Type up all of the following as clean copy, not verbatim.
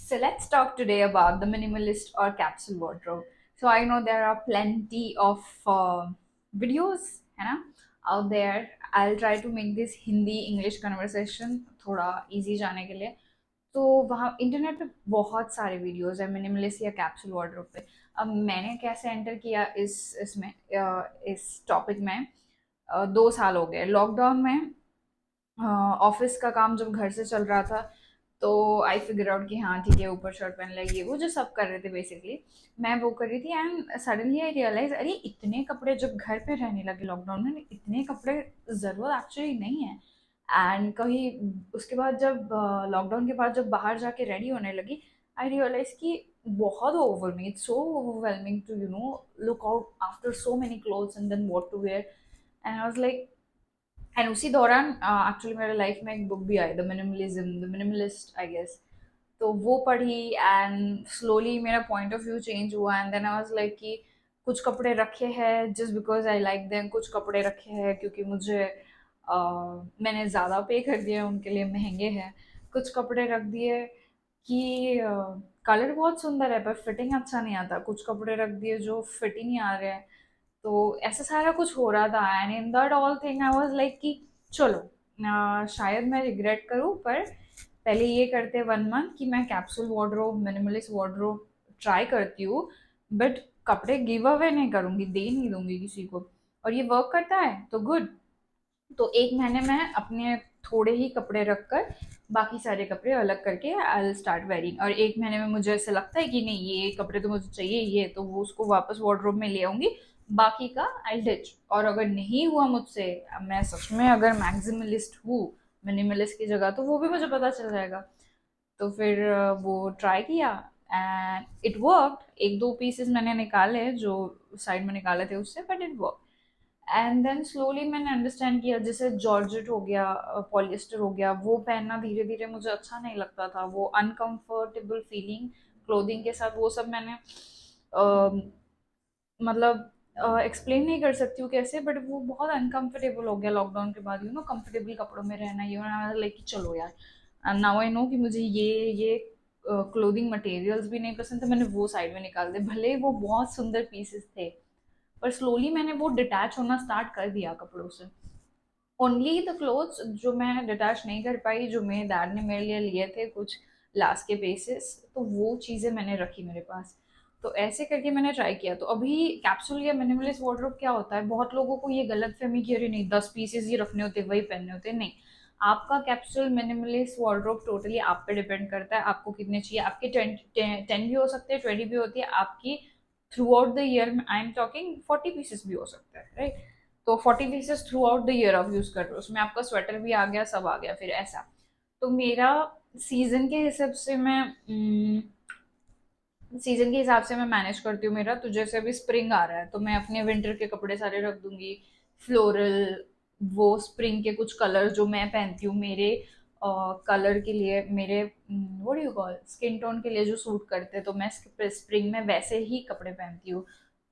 So let's talk today about the minimalist or capsule wardrobe. So I know there are plenty of videos, है ना, out there. I'll try to make this Hindi English conversation थोड़ा easy जाने के लिए. तो वहाँ internet पे बहुत सारे वीडियोस है मिनिमलिस्ट या कैप्सूल वार्डरोब पे. अब मैंने कैसे एंटर किया इस टॉपिक में. 2 साल हो गए लॉकडाउन में. ऑफिस का काम जब घर से चल रहा था तो आई फिगर आउट कि हाँ ठीक है, ऊपर शर्ट पहन लेगी, वो जो सब कर रहे थे बेसिकली. मैं वो कर रही थी एंड सडनली आई रियलाइज, अरे इतने कपड़े जब घर पे रहने लगे लॉकडाउन में, इतने कपड़े ज़रूरत एक्चुअली नहीं है. एंड कहीं उसके बाद जब लॉकडाउन के बाद जब बाहर जाके रेडी होने लगी, आई रियलाइज कि बहुत overwhelming, it's so overwhelming to look out after so many clothes and then what to wear. And I was like, and उसी दौरान एक्चुअली मेरे लाइफ में एक बुक भी आई, द मिनिमलिस्ट आई गेस. तो वो पढ़ी एंड स्लोली मेरा पॉइंट ऑफ व्यू चेंज हुआ. And then I was like कि कुछ कपड़े रखे हैं just because I like them, कुछ कपड़े रखे हैं क्योंकि मुझे मैंने ज़्यादा पे कर दिया उनके लिए, महंगे हैं. कुछ कपड़े रख दिए कि कलर बहुत सुंदर है पर फिटिंग अच्छा नहीं आता. कुछ कपड़े रख दिए जो फिट ही नहीं आ रहे हैं. तो ऐसा सारा कुछ हो रहा था and in that all thing I was like कि चलो, शायद मैं रिग्रेट करूं पर पहले ये करते 1 मंथ कि मैं capsule wardrobe, minimalist wardrobe try करती हूँ. बट कपड़े गिव अवे नहीं करूंगी, दे नहीं दूंगी किसी को. और ये वर्क करता है तो गुड. तो 1 महीने में अपने थोड़े ही कपड़े रखकर बाकी सारे कपड़े अलग करके आई विल स्टार्ट वेयरिंग. और 1 महीने में मुझे ऐसा लगता है कि नहीं ये कपड़े तो मुझे चाहिए, ये तो वो उसको वापस वार्डरोब में ले आऊंगी. बाकी का आई डिच. और अगर नहीं हुआ मुझसे, मैं सच में अगर मैक्सिमलिस्ट हूँ मिनिमलिस्ट की जगह, तो वो भी मुझे पता चल जाएगा. तो फिर वो ट्राई किया एंड इट वर्क. 1-2 पीसेस मैंने निकाले जो साइड में निकाले थे उससे, but it work. And then slowly मैंने अंडरस्टैंड किया, जैसे जॉर्जेट हो गया, पॉलिएस्टर हो गया, वो पहनना धीरे धीरे मुझे अच्छा नहीं लगता था. वो अनकंफर्टेबल फीलिंग क्लोथिंग के साथ, वो सब मैंने मतलब एक्सप्लेन नहीं कर सकती हूँ कैसे, बट वो बहुत अनकंफर्टेबल हो गया लॉकडाउन के बाद. कंफर्टेबल कपड़ों में रहना, ये लाइक चलो यार. एंड नाउ आई नो कि मुझे ये क्लोथिंग मटेरियल्स भी नहीं पसंद थे. मैंने वो साइड में निकाल दिए, भले ही वो बहुत सुंदर पीसेस थे. पर स्लोली मैंने वो डिटैच होना स्टार्ट कर दिया कपड़ों से. ओनली द क्लोथ्स जो मैं डिटैच नहीं कर पाई, जो मेरे डैड ने मेरे लिए लिए थे कुछ लास्ट के बेसिस, तो वो चीज़ें मैंने रखी मेरे पास. तो ऐसे करके मैंने ट्राई किया. तो अभी कैप्सूल या मिनिमलिस्ट वार्डरोब क्या होता है, बहुत लोगों को ये गलत फहमी कि अरे नहीं 10 पीसेस ही रखने होते, वही पहनने होते. नहीं, आपका कैप्सूल मिनिमलिस्ट वार्डरोब टोटली आप पे डिपेंड करता है, आपको कितने चाहिए. आपके 10 भी हो सकते हैं, 20 भी होती है आपकी. थ्रू आउट द ईयर में आई एम टॉकिंग 40 पीसेस भी हो सकता है, राइट. तो 40 pieces through out the year of use कर रहे हो, उसमें आपका स्वेटर भी आ गया, सब आ गया फिर ऐसा. तो मेरा सीजन के हिसाब से मैं सीजन के हिसाब से मैं मैनेज करती हूँ मेरा. तो जैसे अभी स्प्रिंग आ रहा है तो मैं अपने विंटर के कपड़े सारे रख दूंगी. फ्लोरल, वो स्प्रिंग के कुछ कलर जो मैं पहनती हूँ मेरे कलर के लिए, मेरे what do you call skin tone के लिए जो सूट करते हैं, तो मैं स्प्रिंग में वैसे ही कपड़े पहनती हूँ.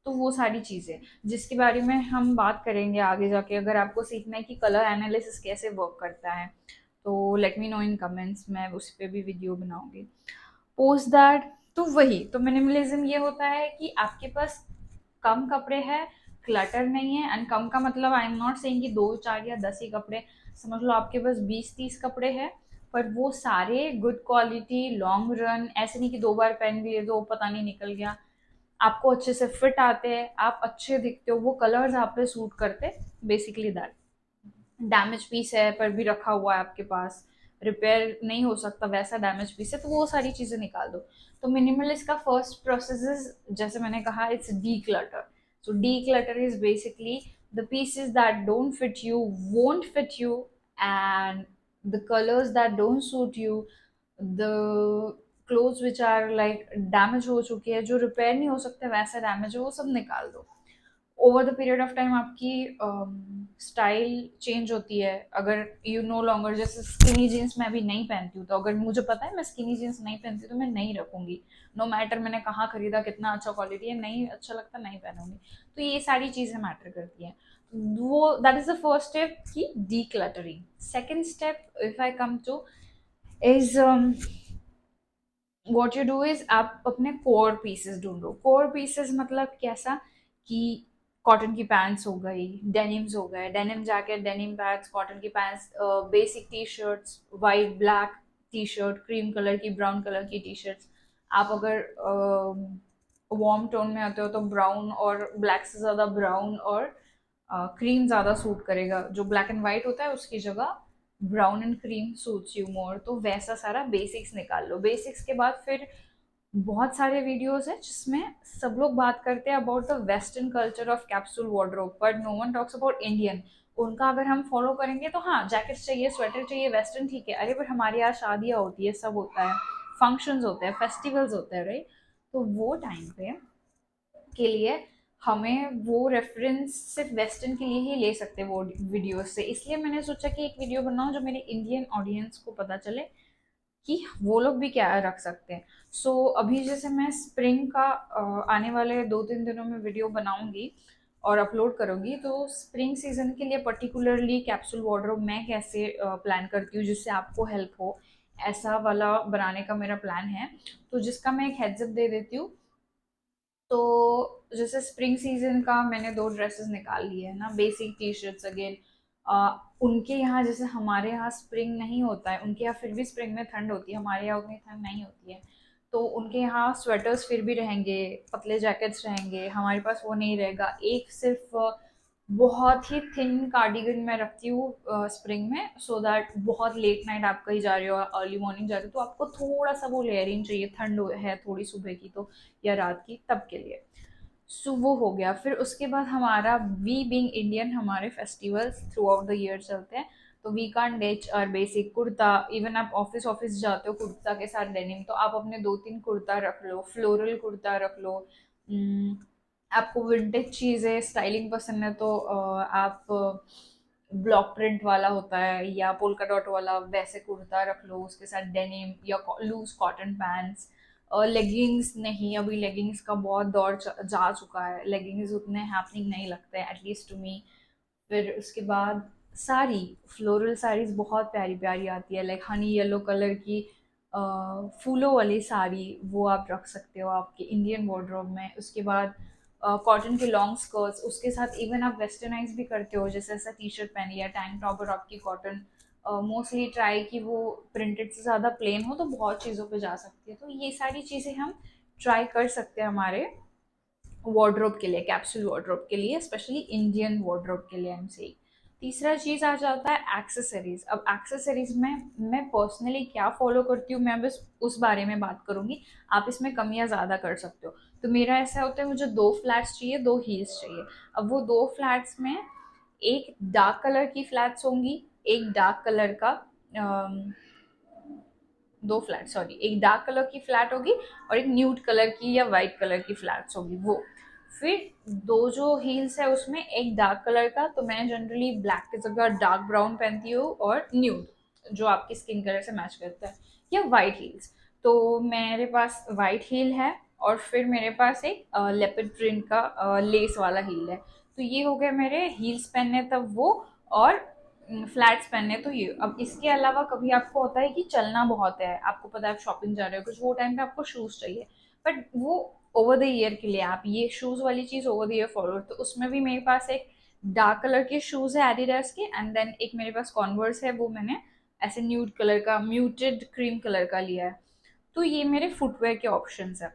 तो वो सारी चीज़ें जिसके बारे में हम बात करेंगे आगे जाके, अगर आपको सीखना है कि कलर एनालिसिस कैसे वर्क करता है, तो लेट मी नो इन कमेंट्स, मैं उस पर भी वीडियो बनाऊंगी. पोस्ट दैट, तो वही तो मिनिमलिज्म ये होता है कि आपके पास कम कपड़े हैं, क्लटर नहीं है. एंड कम का मतलब आई एम नॉट सेइंग कि 2, 4 या 10 ही कपड़े. समझ लो आपके पास 20-30 कपड़े हैं, पर वो सारे गुड क्वालिटी, लॉन्ग रन. ऐसे नहीं कि 2 बार पहन लिए तो पता नहीं निकल गया. आपको अच्छे से फिट आते हैं, आप अच्छे दिखते हो, वो कलर्स आप पे सूट करते. Basically that. डैमेज पीस है पर भी रखा हुआ है आपके पास, रिपेयर नहीं हो सकता वैसा डैमेज पीस है, तो वो सारी चीज़ें निकाल दो. तो मिनिमलिस्ट का फर्स्ट प्रोसेस इज, जैसे मैंने कहा, it's declutter. So declutter is basically the pieces that don't fit you, won't fit you, and the colours that don't suit you, the clothes which are like damage हो चुके हैं, जो repair नहीं हो सकते वैसा damage है, वो सब निकाल दो. Over the period of time आपकी स्टाइल चेंज होती है. अगर यू नो लॉन्गर, जैसे स्किनी जीन्स मैं अभी नहीं पहनती हूँ, तो अगर मुझे पता है मैं स्किनी जीन्स नहीं पहनती तो मैं नहीं रखूंगी. नो मैटर मैंने कहाँ खरीदा, कितना अच्छा क्वालिटी है, नहीं अच्छा लगता नहीं पहनूंगी. तो ये सारी चीज़ें मैटर करती हैं. वो that is the first step की decluttering. Second step if I come to is what you do is आप अपने कोर पीसेस ढूंढो। कोर पीसेस मतलब कैसा कि कॉटन की पैंट्स हो गई, डेनिम्स हो गए, denim jacket, denim bags, cotton की pants, basic T shirts, white black T shirt, cream colour की, ब्राउन कलर की टी शर्ट्स। आप अगर वार्म टोन में आते हो तो ब्राउन और ब्लैक से ज़्यादा ब्राउन और क्रीम ज़्यादा सूट करेगा। जो ब्लैक एंड वाइट होता है उसकी जगह brown and cream suits you more. तो वैसा सारा बेसिक्स निकाल लो। बेसिक्स के बाद फिर बहुत सारे वीडियोस हैं जिसमें सब लोग बात करते हैं about the western culture of capsule wardrobe, but no one talks about Indian. उनका अगर हम फॉलो करेंगे तो हाँ, जैकेट्स चाहिए, स्वेटर चाहिए, वेस्टर्न ठीक है, अरे पर हमारे यहाँ शादियाँ होती है, सब होता है, फंक्शंस होते हैं, फेस्टिवल्स होते हैं, राइट। तो वो टाइम पे के लिए हमें वो रेफरेंस सिर्फ वेस्टर्न के लिए ही ले सकते हैं वो वीडियोस से। इसलिए मैंने सोचा कि एक वीडियो बनाऊं जो मेरे इंडियन ऑडियंस को पता चले कि वो लोग भी क्या रख सकते हैं। अभी जैसे मैं स्प्रिंग का आने वाले 2-3 दिनों में वीडियो बनाऊंगी और अपलोड करूंगी। तो स्प्रिंग सीजन के लिए पर्टिकुलरली कैप्सूल वार्डरोब मैं कैसे प्लान करती हूँ जिससे आपको हेल्प हो, ऐसा वाला बनाने का मेरा प्लान है। तो जिसका मैं एक हेड्सअप दे देती हूँ। तो जैसे स्प्रिंग सीजन का मैंने 2 ड्रेसेस निकाल लिए है ना, बेसिक टी शर्ट्स अगेन। उनके यहाँ जैसे हमारे यहाँ स्प्रिंग नहीं होता है, उनके यहाँ फिर भी स्प्रिंग में ठंड होती है, हमारे यहाँ उतनी ठंड नहीं होती है। तो उनके यहाँ स्वेटर्स फिर भी रहेंगे, पतले जैकेट्स रहेंगे, हमारे पास वो नहीं रहेगा। एक सिर्फ बहुत ही थिन कार्डिगन मैं रखती हूँ स्प्रिंग में, सो दैट बहुत लेट नाइट आप कहीं जा रहे हो, अर्ली मॉर्निंग जा रहे हो तो आपको थोड़ा सा वो लेयरिंग चाहिए, ठंड है थोड़ी सुबह की तो या रात की, तब के लिए। सो वो हो गया। फिर उसके बाद हमारा, वी बीइंग इंडियन, हमारे festivals throughout the year चलते हैं। तो we can't ditch our basic kurta. Even आप ऑफिस ऑफिस जाते हो कुर्ता के साथ डेनिम, तो आप अपने 2-3 कुर्ता रख लो, फ्लोरल कुर्ता रख लो। आपको विंटेज चीज़ें स्टाइलिंग पसंद है तो आप ब्लॉक प्रिंट वाला होता है या पोल्का डॉट वाला वैसे कुर्ता रख लो, उसके साथ डेनिम या लूज कॉटन पैंट्स। लेगिंग्स नहीं, अभी लेगिंग्स का बहुत दौर जा चुका है, लेगिंग्स उतने हैपनिंग नहीं लगते हैं एटलीस्ट टू मी। फिर उसके बाद साड़ी, फ्लोरल साड़ीज बहुत प्यारी प्यारी आती है, लाइक हनी येलो कलर की फूलों वाली साड़ी, वो आप रख सकते हो आपके इंडियन वार्डरोब में। उसके बाद कॉटन के लॉन्ग स्कर्ट्स, उसके साथ इवन आप वेस्टर्नाइज भी करते हो, जैसे ऐसा टी शर्ट पहन लिया, टैंक टॉप और आपकी कॉटन। मोस्टली ट्राई कि वो प्रिंटेड से ज़्यादा प्लेन हो, तो बहुत चीज़ों पे जा सकती है। तो ये सारी चीज़ें हम ट्राई कर सकते हैं हमारे वार्डरोब के लिए, कैप्सूल वार्डरोब के लिए, स्पेशली इंडियन वार्डरोब के लिए एम से। तीसरा चीज़ आ जाता है एक्सेसरीज। अब एक्सेसरीज में मैं पर्सनली क्या फॉलो करती हूँ, मैं बस उस बारे में बात करूंगी। आप इसमें कम या ज़्यादा कर सकते हो। तो मेरा ऐसा होता है, मुझे 2 फ्लैट्स चाहिए, 2 हील्स चाहिए। अब वो 2 फ्लैट्स में एक डार्क कलर की फ्लैट्स होंगी, एक डार्क कलर का 2 फ्लैट, सॉरी, एक डार्क कलर की फ्लैट होगी और एक न्यूड कलर की या वाइट कलर की फ्लैट्स होगी वो। फिर दो जो हील्स है उसमें एक डार्क कलर का, तो मैं जनरली ब्लैक की जगह डार्क ब्राउन पहनती हूँ, और न्यूड जो आपकी स्किन कलर से मैच करता है, या वाइट हील्स। तो मेरे पास वाइट हील है, और फिर मेरे पास एक लेपर्ड प्रिंट का लेस वाला हील है। तो ये हो गए मेरे हील्स पहनने तब वो, और फ्लैट्स पहनने तो ये। अब इसके अलावा कभी आपको होता है कि चलना बहुत है, आपको पता है आप शॉपिंग जा रहे हो कुछ, वो टाइम पे आपको शूज चाहिए, बट वो ओवर द ईयर के लिए आप ये शूज वाली चीज ओवर द ईयर फॉलो। तो उसमें भी मेरे पास एक डार्क कलर के शूज है एडिडास के, एंड देन एक मेरे पास कॉन्वर्स है, वो मैंने ऐसे न्यूड कलर का, म्यूटेड क्रीम कलर का लिया है। तो ये मेरे फुटवेयर के ऑप्शंस है।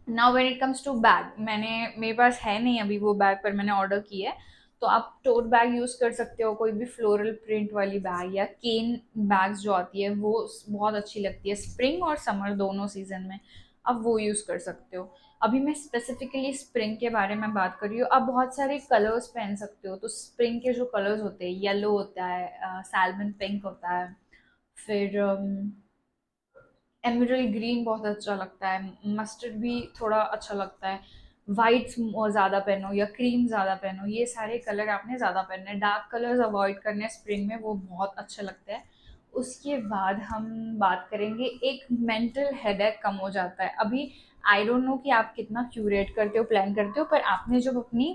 Now when it comes to bag, मैंने, मेरे पास है नहीं अभी वो बैग, पर मैंने ऑर्डर किया है। तो आप टोट बैग यूज़ कर सकते हो, कोई भी फ्लोरल प्रिंट वाली बैग, या केन बैग्स जो आती है वो बहुत अच्छी लगती है स्प्रिंग और समर दोनों सीजन में, आप वो यूज़ कर सकते हो। अभी मैं स्पेसिफिकली स्प्रिंग के बारे में बात कर रही हूँ। आप बहुत सारे कलर्स पहन सकते हो। तो स्प्रिंग के जो कलर्स होते हैं, येलो होता है, सैल्मन पिंक होता है, फिर एमरल्ड ग्रीन बहुत अच्छा लगता है, मस्टर्ड भी थोड़ा अच्छा लगता है, वाइट ज़्यादा पहनो या क्रीम ज़्यादा पहनो, ये सारे कलर आपने ज़्यादा पहनने हैं, डार्क कलर्स अवॉइड करने हैं स्प्रिंग में, वो बहुत अच्छे लगते हैं। उसके बाद हम बात करेंगे, एक मेंटल हेडेक कम हो जाता है। अभी आई डोंट नो कि आप कितना क्यूरेट करते हो, प्लान करते हो, पर आपने जब अपनी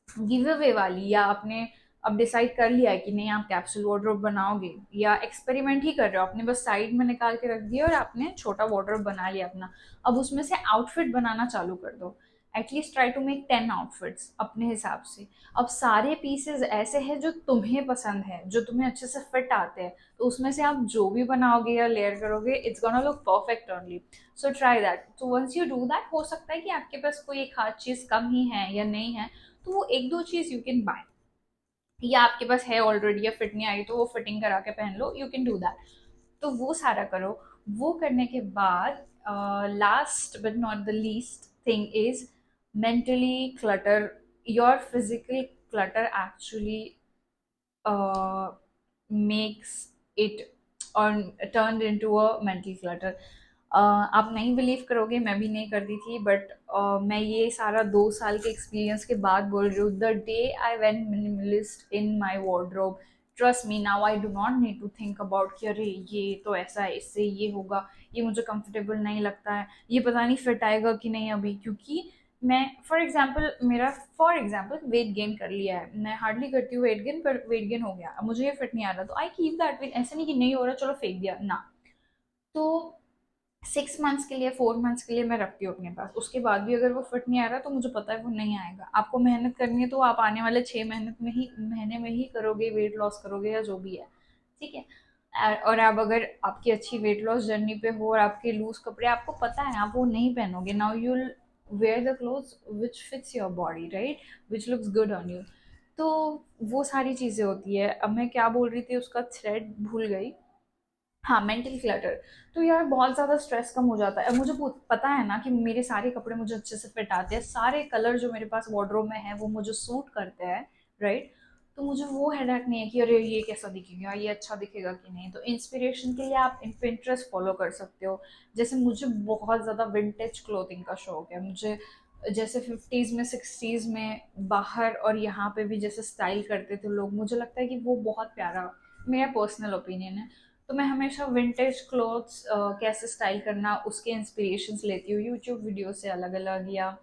गिव अवे वाली या अपने अब डिसाइड कर लिया है कि नहीं आप कैप्सूल वार्डरोब बनाओगे, या एक्सपेरिमेंट ही कर रहे हो, आपने बस साइड में निकाल के रख दिया और आपने छोटा वार्डरोब बना लिया अपना, अब उसमें से आउटफिट बनाना चालू कर दो। At least try to make 10 outfits अपने हिसाब से। अब सारे पीसेज ऐसे हैं जो तुम्हें पसंद है, जो तुम्हें अच्छे से फिट आते हैं, तो उसमें से आप जो भी बनाओगे या लेयर करोगे, it's gonna look perfect only. So try that. तो वंस यू डू दैट, हो सकता है कि आपके पास कोई एक आध चीज कम ही है या नहीं है, तो वो एक दो चीज यू कैन बाय, या आपके पास है ऑलरेडी या फिट नहीं आई तो वो फिटिंग करा के पहन लो, यू कैन डू दैट। तो वो सारा करो। वो करने के बाद last but not the least thing is mentally clutter. Your physical clutter actually makes it or turned into a mental clutter. आप नहीं बिलीव करोगे, मैं भी नहीं करती थी, बट मैं ये सारा 2 साल के एक्सपीरियंस के बाद बोल रही हूँ, the day I went minimalist in my wardrobe, trust me now I do not need to think about कि अरे ये तो ऐसा है, इससे ये होगा, ये मुझे कंफर्टेबल नहीं लगता है, ये पता नहीं फिट आएगा कि नहीं अभी, क्योंकि मैं फॉर एग्जाम्पल वेट गेन कर लिया है, मैं हार्डली करती हूँ वेट गेन, पर वेट गेन हो गया, अब मुझे ये फिट नहीं आ रहा, तो आई कीप दैट वेट, ऐसा नहीं कि नहीं हो रहा चलो फेंक दिया ना। तो 6 मंथ्स के लिए, 4 मंथ्स के लिए मैं रखती हूँ अपने पास, उसके बाद भी अगर वो फिट नहीं आ रहा तो मुझे पता है वो नहीं आएगा। आपको मेहनत करनी है तो आप आने वाले 6 महीने में ही करोगे, वेट लॉस करोगे या जो भी है, ठीक है। और आप अगर आपकी अच्छी वेट लॉस जर्नी पे हो और आपके लूज कपड़े आपको पता है आप वो नहीं पहनोगे, now you wear the clothes which fits your body, right, which looks good on you. तो वो सारी चीज़ें होती है। अब मैं क्या बोल रही थी, उसका थ्रेड भूल गई। हाँ, मेंटल क्लटर। तो यार बहुत ज़्यादा स्ट्रेस कम हो जाता है, मुझे पता है ना कि मेरे सारे कपड़े मुझे अच्छे से फिट आते हैं, सारे कलर जो मेरे पास वार्डरोब में है वो मुझे सूट करते हैं, राइट। तो मुझे वो हेडेक नहीं है कि अरे ये कैसा दिखेगा, ये अच्छा दिखेगा कि नहीं। तो इंस्पिरेशन के लिए आप इन पिंटरेस्ट फॉलो कर सकते हो। जैसे मुझे बहुत ज़्यादा विंटेज क्लोथिंग का शौक है, मुझे जैसे 50s में 60s में बाहर और यहाँ पे भी जैसे स्टाइल करते थे लोग, मुझे लगता है कि वो बहुत प्यारा, मेरा पर्सनल ओपिनियन है। तो मैं हमेशा विंटेज क्लोथ्स कैसे स्टाइल करना उसके इंस्पिरेशंस लेती हूँ यूट्यूब वीडियो से अलग अलग, या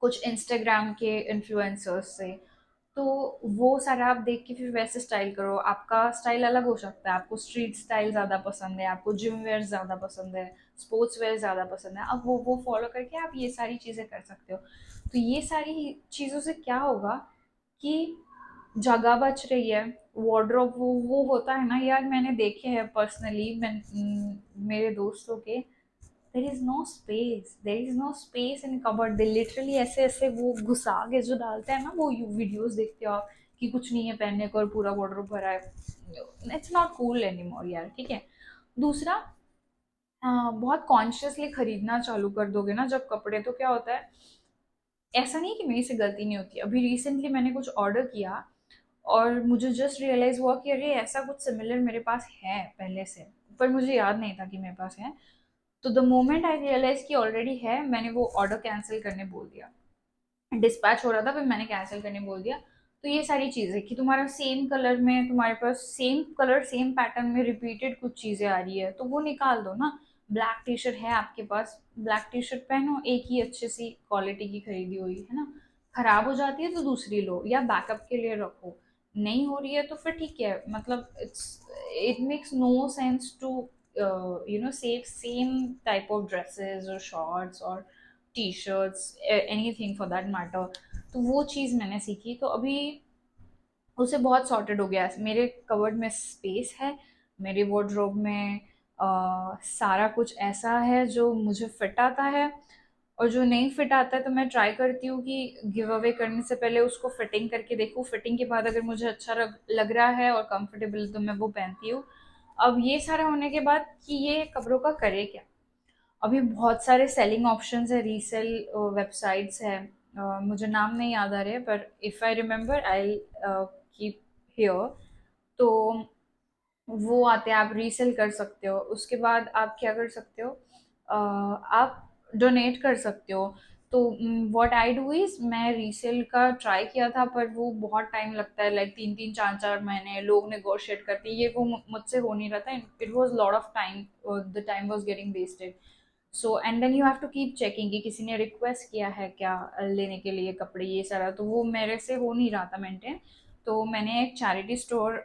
कुछ इंस्टाग्राम के इन्फ्लुएंसर्स से। तो वो सारा आप देख के फिर वैसे स्टाइल करो। आपका स्टाइल अलग हो सकता है, आपको स्ट्रीट स्टाइल ज़्यादा पसंद है, आपको जिम वेयर ज़्यादा पसंद है, स्पोर्ट्स वेयर ज़्यादा पसंद है, अब वो फॉलो करके आप ये सारी चीज़ें कर सकते हो। तो ये सारी चीज़ों से क्या होगा कि जगह बच रही है। वार्डरोब वो होता है ना यार, मैंने देखे हैं पर्सनली, मेरे दोस्तों के, there is no space in cupboard, they literally ऐसे ऐसे वो घुसा के जो डालते हैं ना, वो वीडियोस देखते हो आप कि कुछ नहीं है पहनने को और पूरा वार्डरोब भरा है। इट्स नॉट कूल एनीमोर यार, ठीक है। दूसरा, बहुत कॉन्शियसली खरीदना चालू कर दोगे ना जब कपड़े, तो क्या होता है, ऐसा नहीं है कि मेरी से गलती नहीं होती, अभी रिसेंटली मैंने कुछ ऑर्डर किया और मुझे जस्ट रियलाइज हुआ कि अरे ऐसा कुछ सिमिलर मेरे पास है पहले से, पर मुझे याद नहीं था कि मेरे पास है। तो द मोमेंट आई रियलाइज कि ऑलरेडी है, मैंने वो ऑर्डर कैंसिल करने बोल दिया। डिस्पैच हो रहा था, फिर मैंने कैंसिल करने बोल दिया। तो ये सारी चीज़ें कि तुम्हारा सेम कलर में, तुम्हारे पास सेम कलर सेम पैटर्न में रिपीटेड कुछ चीज़ें आ रही है तो वो निकाल दो ना। ब्लैक टी शर्ट है आपके पास, ब्लैक टी शर्ट पहनो, एक ही अच्छी सी क्वालिटी की खरीदी हुई है ना, खराब हो जाती है तो दूसरी लो या बैकअप के लिए रखो। नहीं हो रही है तो फिर ठीक है, मतलब it makes no sense to save same type of dresses और शॉर्ट्स और t-shirts, anything for that matter. तो वो चीज़ मैंने सीखी, तो अभी उसे बहुत सॉर्टेड हो गया है। मेरे कवर्ड में स्पेस है, मेरे वार्डरोब में सारा कुछ ऐसा है जो मुझे फिट आता है, और जो नहीं फिट आता है तो मैं ट्राई करती हूँ कि गिव अवे करने से पहले उसको फिटिंग करके देखूँ, फिटिंग के बाद अगर मुझे अच्छा लग रहा है और कंफर्टेबल तो मैं वो पहनती हूँ। अब ये सारा होने के बाद कि ये कपड़ों का करे क्या, अभी बहुत सारे सेलिंग ऑप्शंस है, रीसेल वेबसाइट्स है, मुझे नाम नहीं याद आ रहे पर if I remember I keep here. तो वो आते हैं, आप रीसेल कर सकते हो। उसके बाद आप क्या कर सकते हो, आप डोनेट कर सकते हो। तो व्हाट आई डू इज, मैं रीसेल का ट्राई किया था पर वो बहुत टाइम लगता है, लाइक 3 3 4 4 महीने लोग नेगोशिएट करते हैं, ये वो मुझसे हो नहीं रहा था, it was lot of time, the time was getting wasted. So and then you have to keep checking कि किसी ने रिक्वेस्ट किया है क्या लेने के लिए कपड़े, ये सारा तो वो मेरे से हो नहीं रहा था मेंटेन। तो मैंने एक charity store,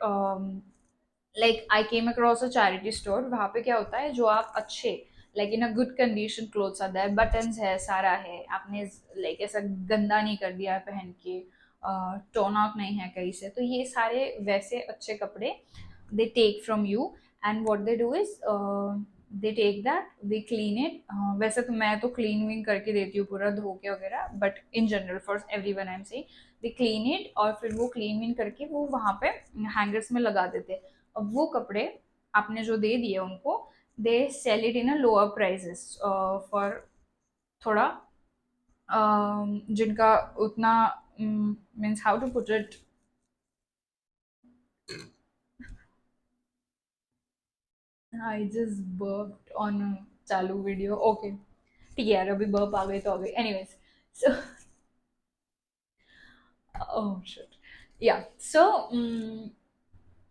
like I came across a charity store, वहाँ पे क्या होता है जो आप अच्छे, like in a good condition clothes आता है, बटन्स है, सारा है, आपने लाइक ऐसा गंदा नहीं कर दिया है पहन के, टोन आउट नहीं है कहीं से, तो ये सारे वैसे अच्छे कपड़े they take from you, and what they do is they take that, they clean it, वैसे तो मैं तो क्लीन विन करके देती हूँ पूरा धो के वगैरह, but in general for everyone I am saying they clean it, और फिर वो क्लीन विन करके वो वहाँ पे हैंगर्स में लगा देते हैं। अब वो कपड़े आपने जो दे दिए उनको, they sell it in a lower prices for थोड़ा जिनका उतना means how to put it, I just burped on चालू वीडियो, ओके ठीक है यार, अभी बर्प आ गई तो आ गई, एनीवेज। सो ओह शिट, या सो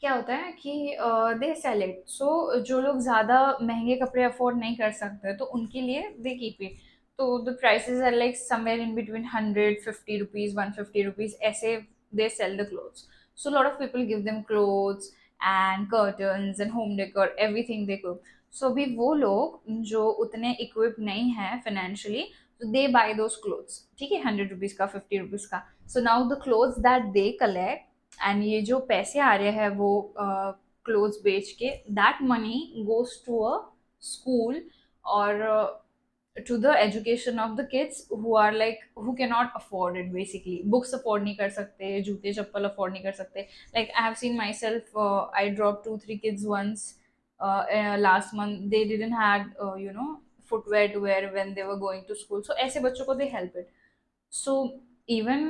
क्या होता है कि दे सेल इट, सो जो लोग ज़्यादा महंगे कपड़े अफोर्ड नहीं कर सकते तो उनके लिए दे कीप इट। तो the prices are like somewhere in between 150 rupees, 150 rupees, ऐसे they sell the clothes. So lot of people give them clothes and curtains and home decor everything they cook. So अभी वो लोग जो उतने equip नहीं है financially, तो दे bye those clothes, ठीक है, 100 रुपीज का, 50 रुपीज का। So now the clothes that they collect, and ये जो पैसे आ रहे हैं वो क्लोथ्स बेच के, that money goes to a school, और to the education of the kids who are like who can not afford it, basically books afford नहीं कर सकते, जूते चप्पल अफोर्ड नहीं कर सकते। Like I have seen myself, I drop 2 3 kids once last month, they didn't had you know footwear to wear when they were going to school, so ऐसे बच्चों को they help it। So even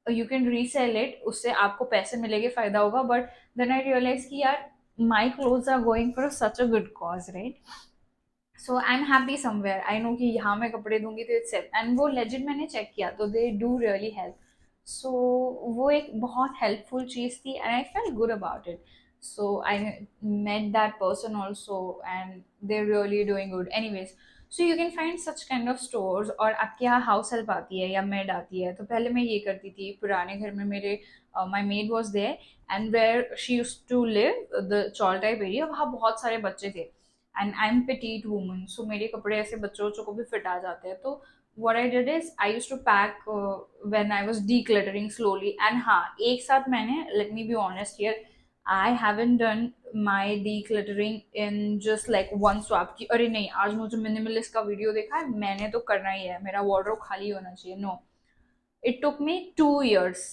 you can resale it, उससे आपको पैसे मिलेंगे, फायदा होगा, but then I realise कि यार my clothes are going for such a good cause, right? So I am happy somewhere, I know कि यहाँ मैं कपड़े दूंगी तो इट्स सेफ, एंड वो लेजिट मैंने चेक किया तो they do really help. So वो एक बहुत हेल्पफुल चीज़ थी and I feel good about it. So I met that person also and they really doing good, anyways. So you can find such kind of stores, और आपके यहाँ house help आती है या मेड आती है, तो पहले मैं ये करती थी पुराने घर में, मेरे my maid was there, and where she use to live the chawl type area, वहाँ बहुत सारे बच्चे थे, and I am petite woman, so मेरे कपड़े ऐसे बच्चों बच्चों को भी फिट आ जाते हैं। तो what I did is I used to pack when I was decluttering slowly, and हाँ एक साथ मैंने, let me be honest here, I haven't done my decluttering in just like one swap कि अरे नहीं आज मुझे मिनिमलिस्ट का वीडियो देखा है मैंने तो करना ही है, मेरा वार्डरोब खाली होना चाहिए, no. It took me 2 years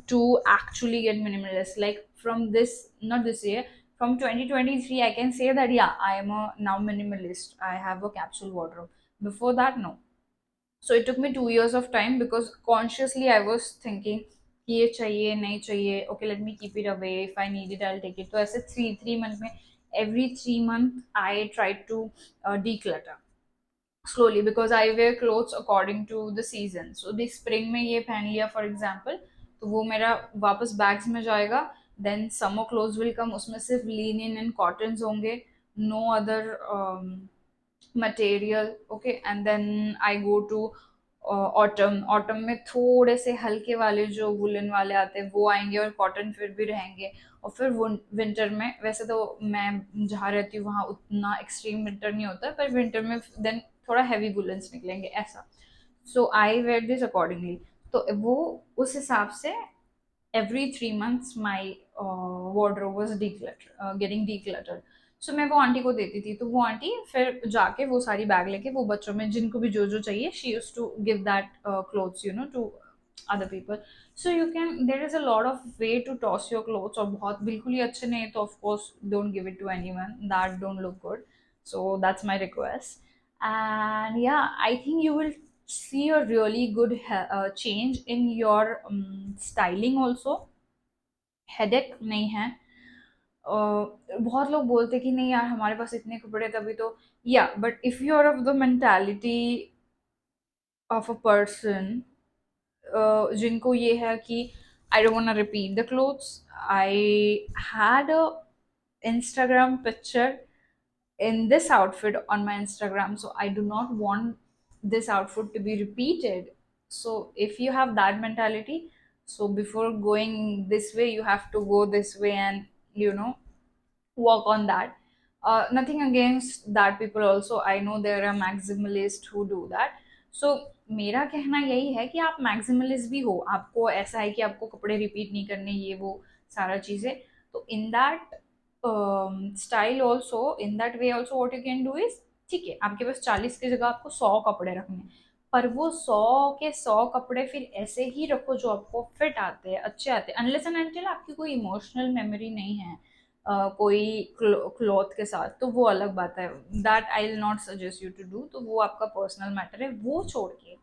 to actually get minimalist. Like from this, not this year, from 2023, I can say that yeah, I am a now minimalist. I have a capsule wardrobe. Before that, no. So it took me 2 years of time because consciously I was thinking कि ये चाहिए नहीं चाहिए, okay let me keep it away, if I need it I'll take it। तो ऐसे three months में, every 3 month I tried to declutter slowly because I wear clothes according to the season। So the spring में ये पहन लिया for example, तो वो मेरा वापस bags में जाएगा। Then summer clothes will come, उसमें सिर्फ linen and cottons होंगे, no other material, okay। And then I go to autumn में थोड़े से हल्के वाले जो वुलन वाले आते हैं वो आएंगे, और कॉटन फिर भी रहेंगे। और फिर विंटर में, वैसे तो मैं जहाँ रहती हूँ वहाँ उतना एक्सट्रीम विंटर नहीं होता, पर विंटर में देन थोड़ा हैवी वुलन्स निकलेंगे ऐसा। सो आई वेयर दिस अकॉर्डिंगली। तो वो उस हिसाब से every 3 months my wardrobe was getting decluttered। सो मैं वो आंटी को देती थी, तो वो आंटी फिर जाके वो सारी बैग लेके वो बच्चों में जिनको भी जो जो चाहिए she use to give that clothes to other people. So you can, there is a lot of way to toss your clothes, और बहुत बिल्कुल ही अच्छे नहीं तो of course don't give it to anyone, that don't look good. So that's my request. And yeah, I think you will see a really good change in your styling also। Headache नहीं है। बहुत लोग बोलते कि नहीं यार हमारे पास इतने कपड़े तभी तो, या but if you are of the mentality of a person जिनको ये है कि I don't want to repeat the clothes. I had a Instagram picture in this outfit on my Instagram, so I do not want this outfit to be repeated. So if you have that mentality, so before going this way, you have to go this way and work on that. Nothing against that people also. I know there are maximalists who do that. So मेरा कहना यही है कि आप maximalist भी हो, आपको ऐसा है कि आपको कपड़े रिपीट नहीं करने, ये वो सारा चीजें, तो in that style also, in that way also what you can do is, ठीक है आपके पास 40 की जगह आपको 100 कपड़े रखने हैं, पर वो 100 के 100 कपड़े फिर ऐसे ही रखो जो आपको फिट आते हैं, अच्छे आते हैं, अनलेस एंड अनटिल आपकी कोई इमोशनल मेमोरी नहीं है कोई क्लॉथ के साथ, तो वो अलग बात है, that I will not suggest you to do, तो वो आपका पर्सनल मैटर है। वो छोड़ के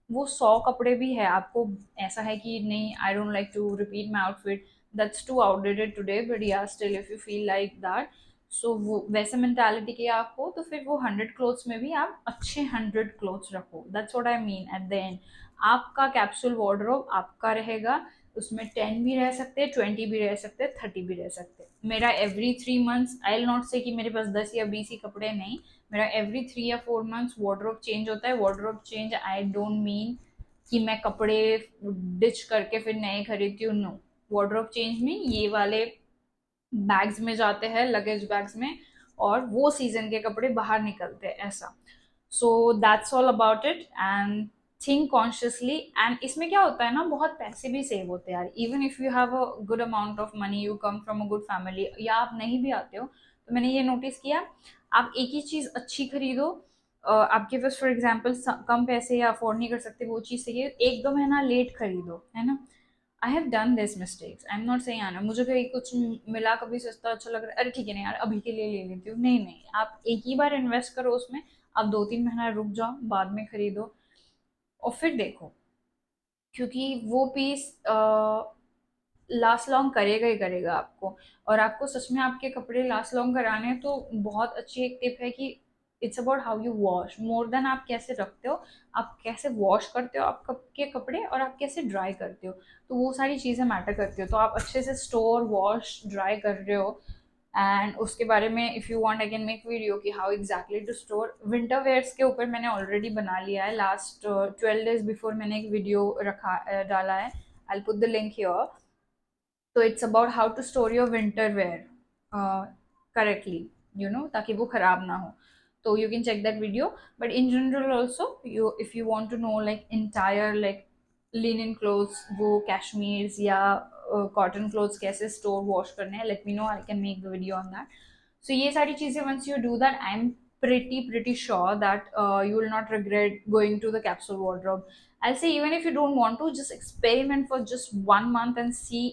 वो 100 कपड़े भी है आपको, ऐसा है कि नहीं I don't like to repeat my outfit, that's too outdated today, but yeah still if you feel like that, so वो वैसे मेंटालिटी के आप हो, तो फिर वो 100 क्लोथ्स में भी आप अच्छे 100 क्लोथ्स रखो, that's what I mean at the end. आपका कैप्सूल वार्डरोब आपका रहेगा, उसमें 10 भी रह सकते हैं, 20 भी रह सकते हैं, 30 भी रह सकते हैं। मेरा every 3 months, I will not से कि मेरे पास 10 या 20 ही कपड़े, नहीं, मेरा एवरी 3 या 4 मंथ्स वार्डरोब चेंज होता है। Wardrobe change I don't mean कि मैं कपड़े डिच करके फिर नए खरीदती हूँ, नो। वार्डरोब चेंज में ये वाले बैग्स में जाते हैं, लगेज बैग्स में, और वो सीजन के कपड़े बाहर निकलते हैं, ऐसा। सो that's all about it, and think consciously. And इसमें क्या होता है ना, बहुत पैसे भी सेव होते हैं यार, even if you have a good amount of money, you come from a good family, या आप नहीं भी आते हो, तो मैंने ये नोटिस किया, आप एक ही चीज अच्छी खरीदो, आपके पास फॉर एग्जाम्पल कम पैसे या अफोर्ड नहीं कर सकते वो चीज चाहिए, 1-2 महीना लेट खरीदो, है ना। I have done this mistakes, I am not saying आना, मुझे कहीं कुछ मिला कभी सस्ता अच्छा लग रहा है, अरे ठीक है ना यार अभी के लिए ले लेती हूँ, नहीं नहीं, आप एक ही बार इन्वेस्ट करो उसमें, आप 2-3 महीना रुक जाओ, बाद में खरीदो और फिर देखो, क्योंकि वो पीस लास्ट लॉन्ग करेगा ही करेगा आपको। और आपको सच में आपके कपड़े लास्ट लॉन्ग कराने हैं, तो बहुत अच्छी एक टिप है कि it's about how you wash, more than आप कैसे रखते हो, आप कैसे वॉश करते हो आपके कपड़े, और आप कैसे ड्राई करते हो, तो वो सारी चीज़ें मैटर करती हो। तो आप अच्छे से स्टोर, वॉश, ड्राई कर रहे हो, एंड उसके बारे में if you want I can make video कि how exactly to store. Winter wears के ऊपर मैंने ऑलरेडी बना लिया है, लास्ट 12 days बिफोर मैंने एक वीडियो रखा डाला है, I put the link here. तो it's about how to store your winter wear correctly, ताकि वो खराब ना हो, तो you can check that video. But in general also, you if you want to know like entire like linen clothes, वो cashmere या cotton clothes कैसे store wash करने हैं, let me know, I can make the video on that. So ये सारी चीजें once you do that, I am pretty sure that you will not regret going to the capsule wardrobe. I'll say even if you don't want to, just experiment for just 1 month and see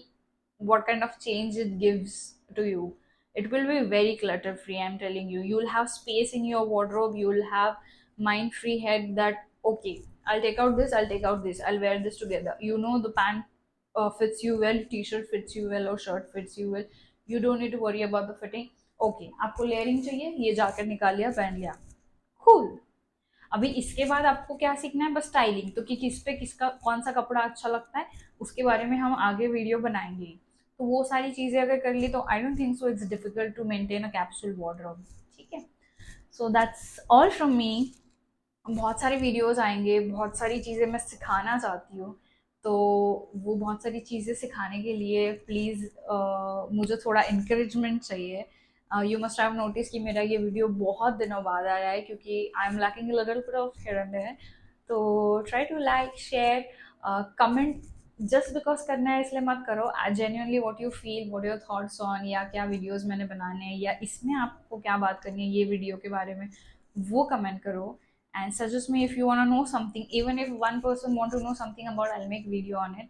what kind of change it gives to you. It will be very clutter free, I'm telling you. You'll have space in your wardrobe, you'll have mind free head that okay, I'll take out this, I'll take out this, I'll wear this together. The pant fits you well, t-shirt fits you well, or shirt fits you well. You don't need to worry about the fitting. Okay, आपको layering चाहिए, ये जाकर निकाल लिया, पहन लिया, cool। अभी इसके बाद आपको क्या सीखना है, बस स्टाइलिंग, तो कि किस पे किसका कौन सा कपड़ा अच्छा लगता है, उसके बारे में हम आगे वीडियो बनाएंगे। तो वो सारी चीज़ें अगर कर ली, तो I don't think so it's difficult to maintain a capsule wardrobe, ठीक है। So that's all from me. बहुत सारे वीडियोस आएंगे, बहुत सारी चीज़ें मैं सिखाना चाहती हूँ, तो वो बहुत सारी चीज़ें सिखाने के लिए प्लीज़ मुझे थोड़ा इंकरेजमेंट चाहिए। यू मस्ट हैव नोटिस कि मेरा ये वीडियो बहुत दिनों बाद आ रहा है, क्योंकि I am lacking little bit of here and there. तो try to like, share, comment, just because करना है इसलिए मत करो, genuinely what you feel, what your thoughts on, या क्या वीडियोस मैंने बनाने हैं, या इसमें आपको क्या बात करनी है ये वीडियो के बारे में, वो कमेंट करो। And suggest me if you want to know something, even if one person want to know something about, I'll make video on it.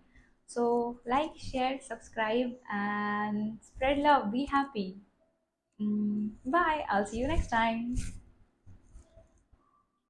So like, share, subscribe, and spread love, be happy. Bye, I'll see you next time.